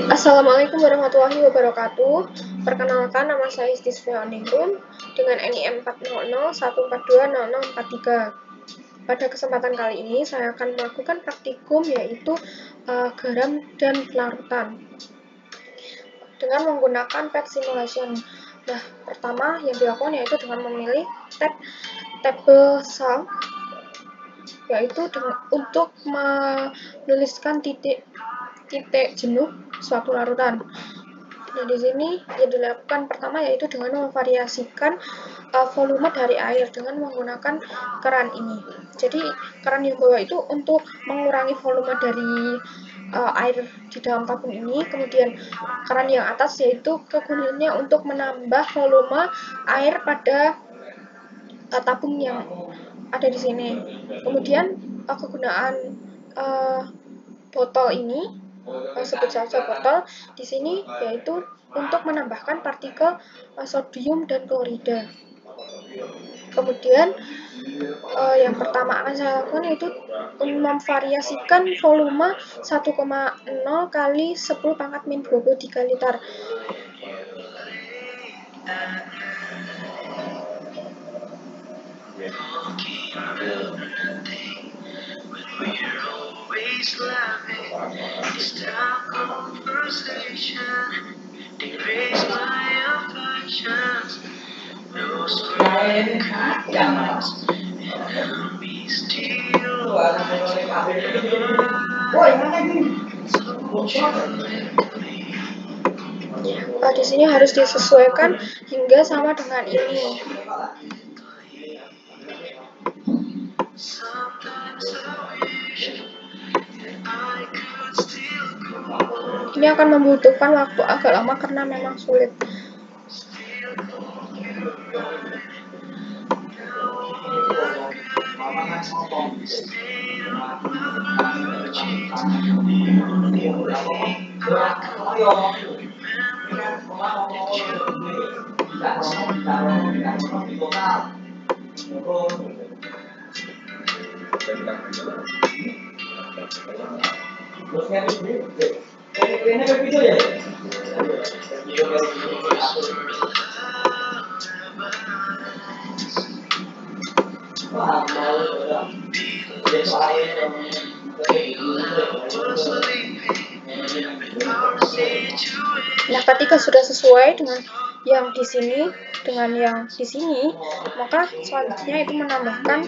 Assalamualaikum warahmatullahi wabarakatuh. Perkenalkan, nama saya Istisfeoningrum dengan NIM 40014200043. Pada kesempatan kali ini saya akan melakukan praktikum yaitu garam dan larutan dengan menggunakan pet simulation. Nah, pertama yang dilakukan yaitu dengan memilih tab table sum, yaitu untuk menuliskan titik jenuh suatu larutan. Nah, di sini yang dilakukan pertama yaitu dengan memvariasikan volume dari air dengan menggunakan keran ini. Jadi keran yang bawah itu untuk mengurangi volume dari air di dalam tabung ini, kemudian keran yang atas yaitu kegunaannya untuk menambah volume air pada tabung yang ada di sini. Kemudian kegunaan botol ini, sebut saja botol di sini, yaitu untuk menambahkan partikel sodium dan klorida. Kemudian yang pertama akan saya lakukan yaitu memvariasikan volume 1,0 kali 10 pangkat min 23 liter. Di sini harus disesuaikan hingga sama dengan ini. Ini akan membutuhkan waktu agak lama karena memang sulit. Nah, ketika sudah sesuai dengan yang di sini dengan yang di sini, maka selanjutnya itu menambahkan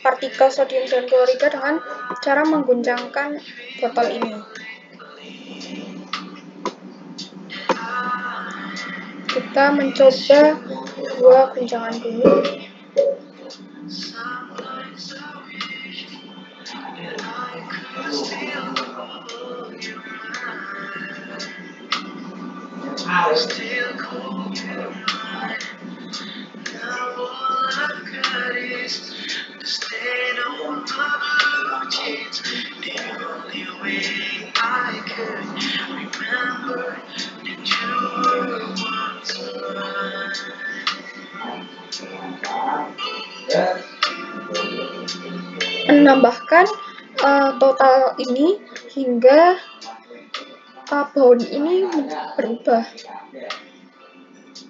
partikel sodium dan klorida dengan cara mengguncangkan botol ini. Kita mencoba 2 guncangan dulu. Menambahkan total ini hingga baut ini berubah,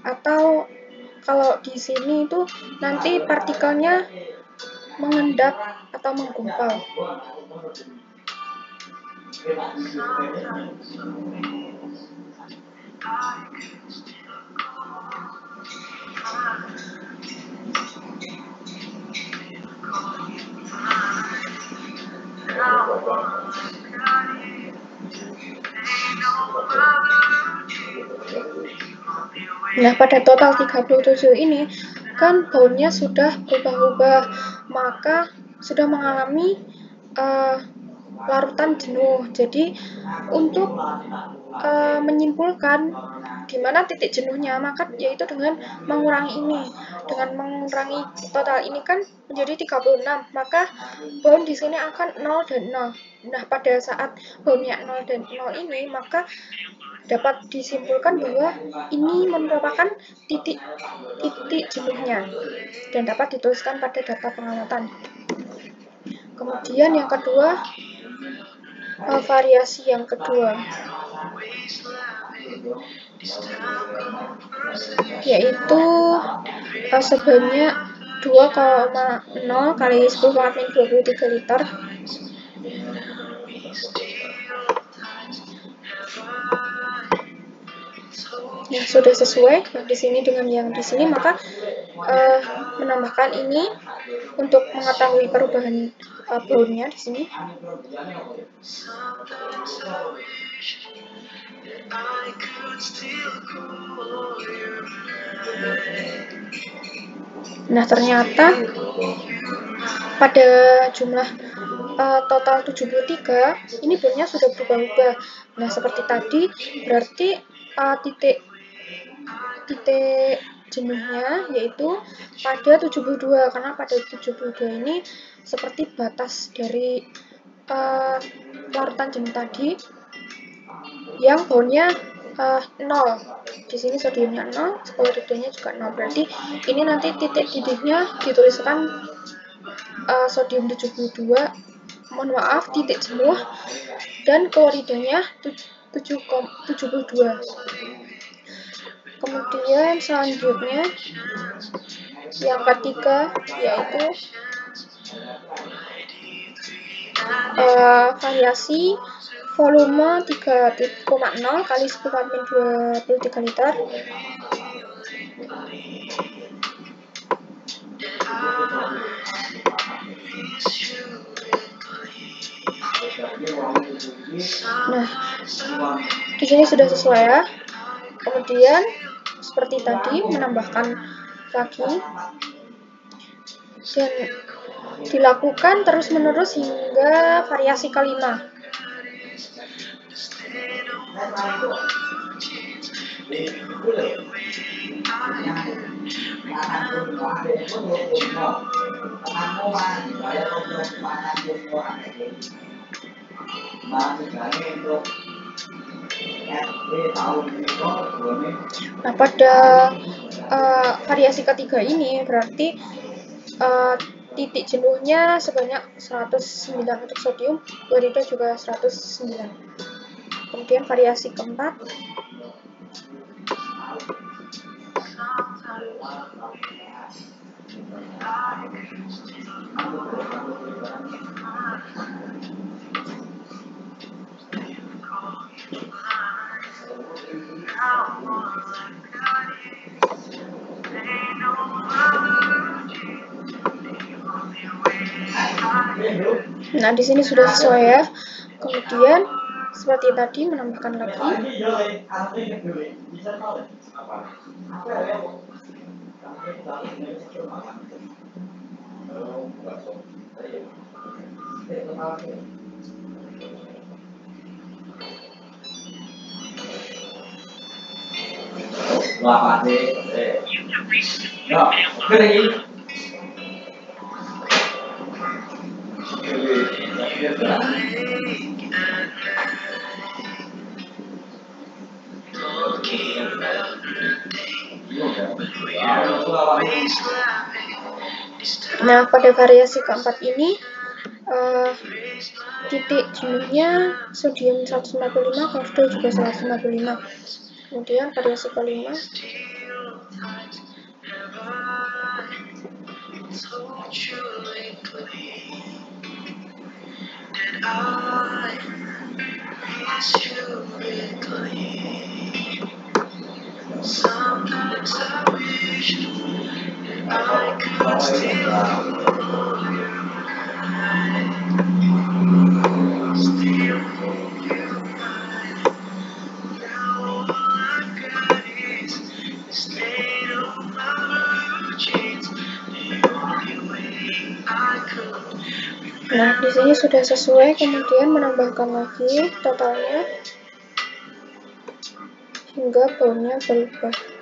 atau kalau di sini itu nanti partikelnya mengendap atau menggumpal. Nah, pada total 37 ini kan bautnya sudah berubah-ubah, maka sudah mengalami larutan jenuh. Jadi untuk menyimpulkan di mana titik jenuhnya, maka yaitu dengan mengurangi ini. Dengan mengurangi total ini kan menjadi 36, maka baut di sini akan 0 dan 0. Nah, pada saat bautnya 0 dan 0 ini, maka dapat disimpulkan bahwa ini merupakan titik jenuhnya dan dapat dituliskan pada data pengamatan. Kemudian yang kedua, variasi yang kedua, yaitu sebanyak 2,0 kali 10⁻23 liter. Nah, sudah sesuai yang di sini dengan yang di sini, maka menambahkan ini untuk mengetahui perubahan baunya di sini. Nah, ternyata pada jumlah total 73 ini baunya sudah berubah-ubah. Nah, seperti tadi berarti titik jenuhnya yaitu pada 72, karena pada 72 ini seperti batas dari larutan jenuh tadi yang baunya 0. Di sini sodiumnya 0, kloridanya juga 0. Berarti ini nanti titik didihnya dituliskan sodium 72, mohon maaf, titik jenuh, dan kloridanya 72. Kemudian selanjutnya yang ketiga yaitu variasi volume 3,0 kali 10⁻23 liter. Nah, di sini sudah sesuai ya. Kemudian seperti tadi menambahkan lagi dan dilakukan terus-menerus hingga variasi kelima. Nah, pada variasi ketiga ini berarti titik jenuhnya sebanyak 109 untuk sodium, klorida juga 109. Kemudian variasi keempat nah, di sini sudah sesuai ya. Kemudian seperti tadi menambahkan lagi. Nah, pada variasi keempat ini titik jenuhnya sodium 155, klorida juga 155. Kemudian variasi kelima Nah, di sini sudah sesuai, kemudian menambahkan lagi totalnya hingga baunya berubah.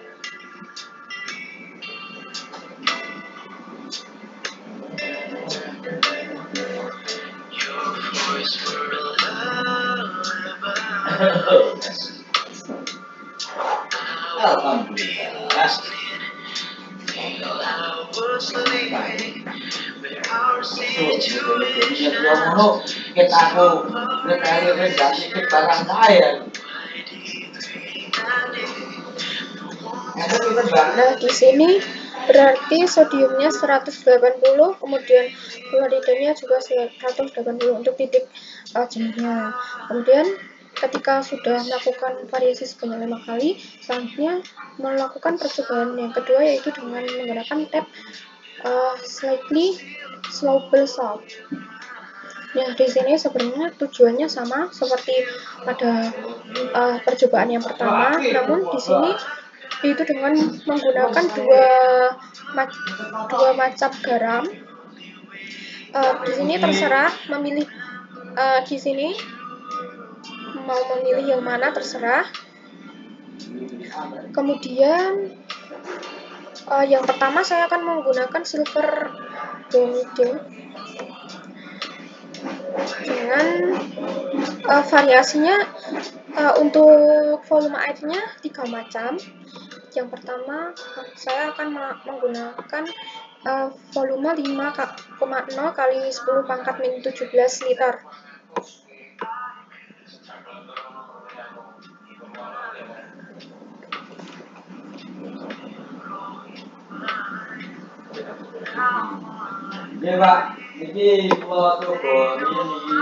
Nah, di sini berarti sodiumnya 180, kemudian kloridanya juga 180 untuk titik jenuhnya. Kemudian ketika sudah melakukan variasi sebanyak 5 kali, selanjutnya melakukan percobaan yang kedua, yaitu dengan menggunakan tab slightly soluble salt. Nah, di sini sebenarnya tujuannya sama seperti pada percobaan yang pertama, namun di sini itu dengan menggunakan dua macam garam. Di sini terserah memilih, di sini mau memilih yang mana terserah. Kemudian yang pertama saya akan menggunakan silver bromide dengan variasinya untuk volume airnya 3 macam. Yang pertama saya akan menggunakan volume 5,0 kali 10 pangkat min 17 liter. Ya Pak, ini foto ini.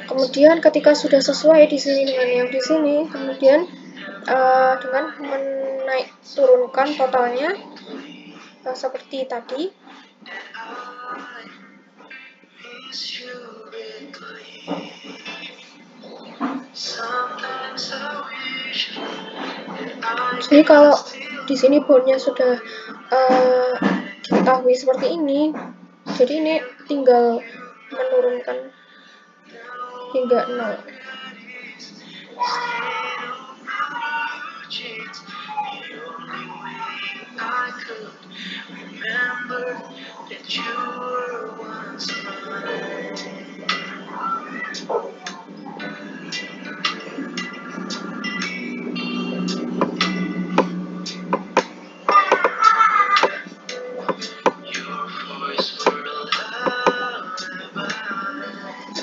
Kemudian ketika sudah sesuai di sini dengan yang di sini, kemudian dengan turunkan totalnya seperti tadi. Jadi kalau di sini bondnya sudah diketahui seperti ini, jadi ini tinggal menurunkan hingga 0.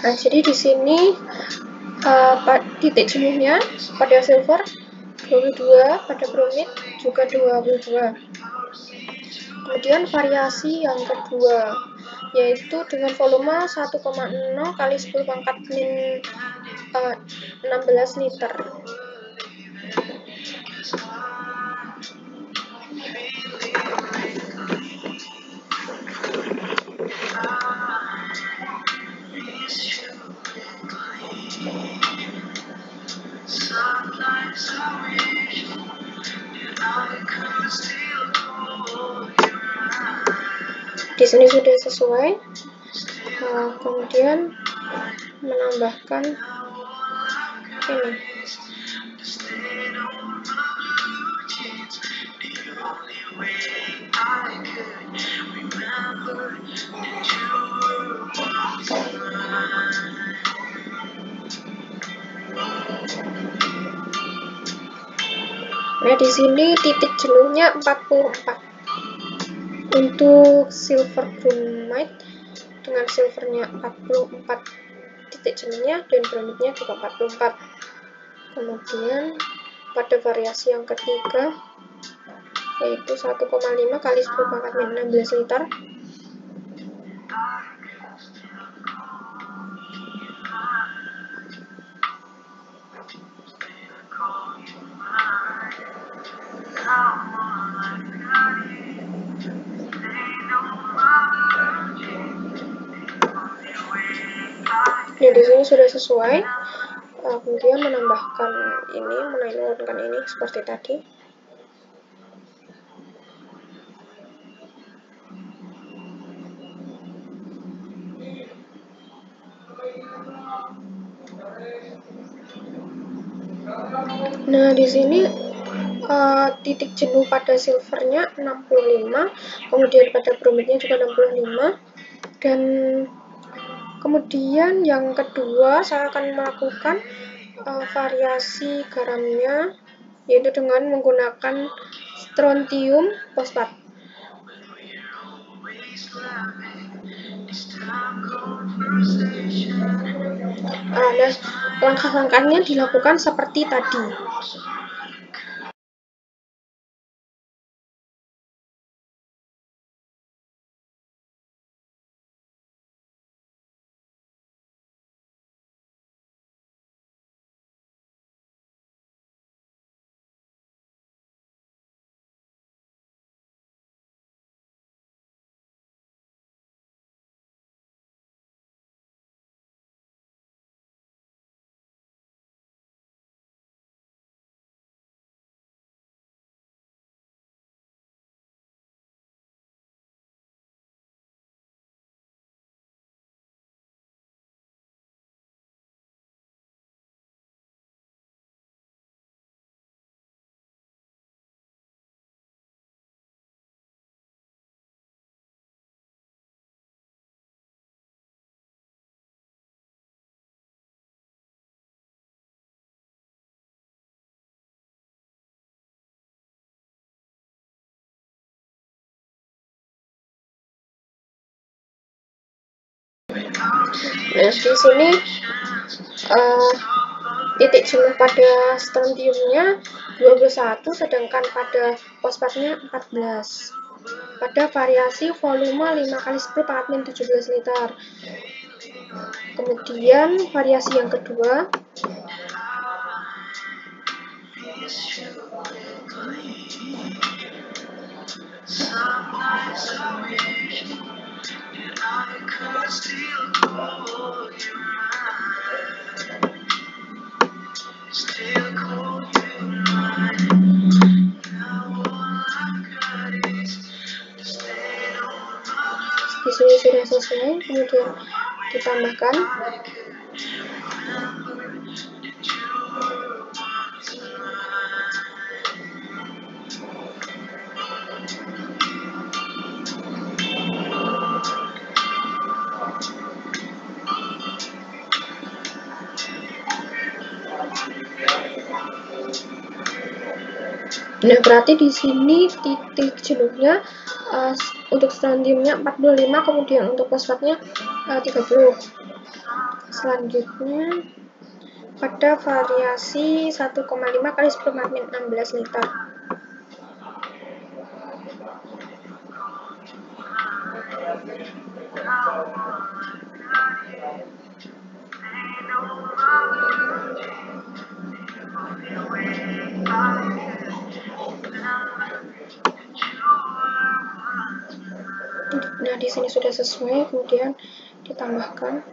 Nah, jadi di sini titik jenuhnya pada silver 22, pada bromid juga 22. Kemudian variasi yang kedua, yaitu dengan volume 1,0 kali 10 pangkat min 16 liter. Di sini sudah sesuai. Kemudian menambahkan ini. Nah, di sini titik jenuhnya 44. Untuk silver bromide dengan silvernya 44 titik jenuhnya dan bromidnya juga 44. Kemudian pada variasi yang ketiga, yaitu 1,5 kali 10 pangkat min 16 liter. Nah, di sini sudah sesuai. Kemudian menambahkan ini, menurunkan ini seperti tadi. Nah, di sini titik jenuh pada silvernya 65, kemudian pada bromitnya juga 65, dan kemudian yang kedua saya akan melakukan variasi garamnya, yaitu dengan menggunakan strontium fosfat. Nah, langkah-langkahnya dilakukan seperti tadi. Nah, di sini titik jenuh pada strontiumnya 21, sedangkan pada fosfatnya 14. Pada variasi volume 5 kali 10 pangkat min 17 liter. Kemudian variasi yang kedua, di sini sudah selesai, kemudian ditambahkan. Nah, berarti di sini titik jenuhnya untuk strontiumnya 45, kemudian untuk fosfatnya 30. Selanjutnya pada variasi 1,5 kali 10 pangkat min 16 liter. Nah, di sini sudah sesuai, kemudian ditambahkan.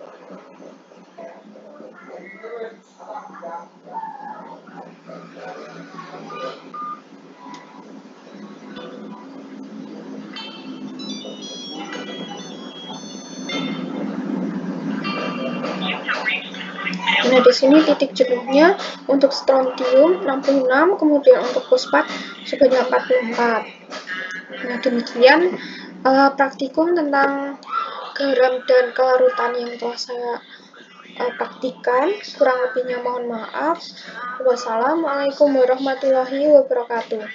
Nah, di sini titik jenuhnya untuk strontium 66, kemudian untuk fosfat sebanyak 44. Nah, demikian praktikum tentang garam dan kelarutan yang telah saya praktikan. Kurang lebihnya mohon maaf. Wassalamualaikum warahmatullahi wabarakatuh.